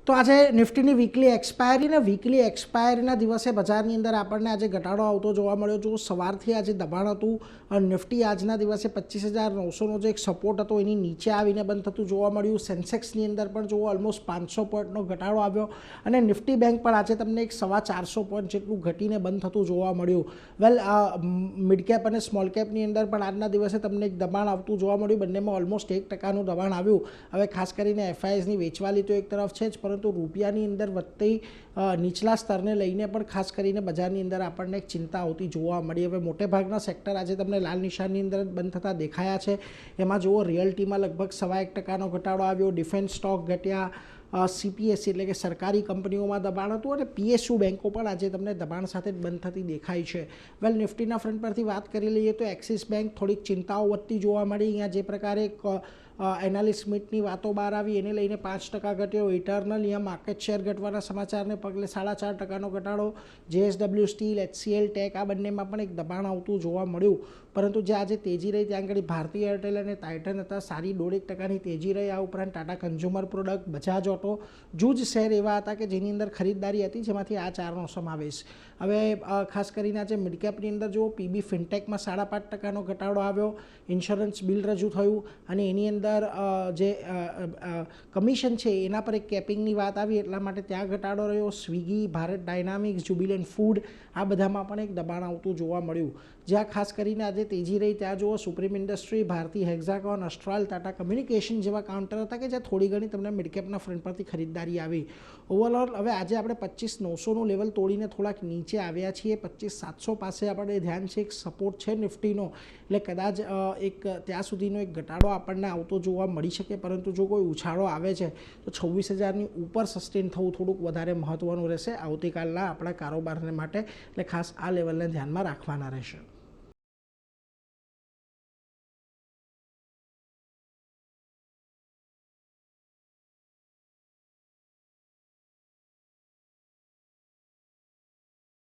તો આજે નિફ્ટીની વીકલી એક્સપાયરીના દિવસે બજારની અંદર આપણને આજે ઘટાડો આવતો જોવા મળ્યો. જો સવારથી આજે દબાણ હતું, નિફ્ટી આજના દિવસે 25,900નો જે એક સપોર્ટ હતો એની નીચે આવીને બંધ થતું જોવા મળ્યું. સેન્સેક્સની અંદર પણ જુઓ ઓલમોસ્ટ 500 પોઈન્ટનો ઘટાડો આવ્યો અને નિફ્ટી બેંક પણ આજે તમને એક 450 પોઈન્ટ જેટલું ઘટીને બંધ થતું જોવા મળ્યું. વેલ, મિડ કેપ અને સ્મોલ કેપની અંદર પણ આજના દિવસે તમને એક દબાણ આવતું જોવા મળ્યું. બંનેમાં ઓલમોસ્ટ 1% દબાણ આવ્યું. હવે ખાસ કરીને એફઆઈએસની વેચવાલી તો એક તરફ છે જ, પરંતુ રૂપિયાની અંદર વધતી નીચલા સ્તરને લઈને પણ ખાસ કરીને બજારની અંદર આપણને એક ચિંતા આવતી જોવા મળી. હવે મોટેભાગના સેક્ટર આજે તમને લાલ નિશાનની અંદર બંધ થતા દેખાયા છે. એમાં જુઓ રિયલ્ટીમાં લગભગ 1.25% ઘટાડો આવ્યો, ડિફેન્સ સ્ટોક ઘટ્યા, સીપીએસસી એટલે કે સરકારી કંપનીઓમાં દબાણ હતું અને પીએસયુ બેન્કો પણ આજે તમને દબાણ સાથે જ બંધ થતી દેખાય છે. વેલ, નિફ્ટીના ફ્રન્ટ પરથી વાત કરી લઈએ તો એક્સિસ બેંક થોડીક ચિંતાઓ વધતી જોવા મળી. અહીંયા જે પ્રકારે એનાલિસ્ટ મીટની વાતો બહાર આવી એને લઈને 5% ઘટ્યો. ઇટર્નલ અહીંયા માર્કેટ શેર ઘટવાના સમાચારને પગલે 4.5%નો ઘટાડો. જેએસડબલ્યુ સ્ટીલ, એચસીએલ ટેક આ બંનેમાં પણ એક દબાણ આવતું જોવા મળ્યું. પરંતુ જે આજે તેજી રહી ત્યાં આગળ ભારતી એરટેલ અને ટાઇટન હતા, સારી 1.5%ની તેજી રહી. આ ઉપરાંત Tata consumer product, Bajaj auto, જૂજ શેર એવા હતા કે જેની અંદર ખરીદદારી હતી, જેમાંથી આ ચારનો સમાવેશ. હવે ખાસ કરીને આજે મિડકેપની અંદર જુઓ પીબી ફિનટેકમાં 5.5%નો ઘટાડો આવ્યો. ઇન્સ્યોરન્સ બિલ રજૂ થયું અને એની અંદર જે કમિશન છે એના પર એક કેપિંગની વાત આવી, એટલા માટે ત્યાં ઘટાડો રહ્યો. Swiggy, Bharat dynamics, Jubilant food આ બધામાં પણ એક દબાણ આવતું જોવા મળ્યું. જ્યાં ખાસ કરીને આજે તેજી રહી ત્યાં જુઓ supreme industry, Bharti Hexacom, Astral, Tata communication જેવા કાઉન્ટર હતા કે જ્યાં થોડી ઘણી તમને મિડકેપના ફ્રન્ટ પરથી ખરીદદારી આવી. ઓવરઓલ હવે આજે આપણે 25,900નું લેવલ તોડીને થોડાક નીચે આવ્યા છીએ. 25,700 પાસે આપણે ધ્યાન છે, એક સપોર્ટ છે નિફ્ટીનો, એટલે કદાચ એક ત્યાં સુધીનો એક ઘટાડો આપણને આવતો જોવા મળી શકે. પરંતુ જો કોઈ ઉછાળો આવે છે તો 26,000ની ઉપર સસ્ટેન થવું થોડુંક વધારે મહત્ત્વનું રહેશે આવતીકાલના આપણા કારોબારને માટે. એટલે ખાસ આ લેવલને ધ્યાનમાં રાખવાના રહેશે.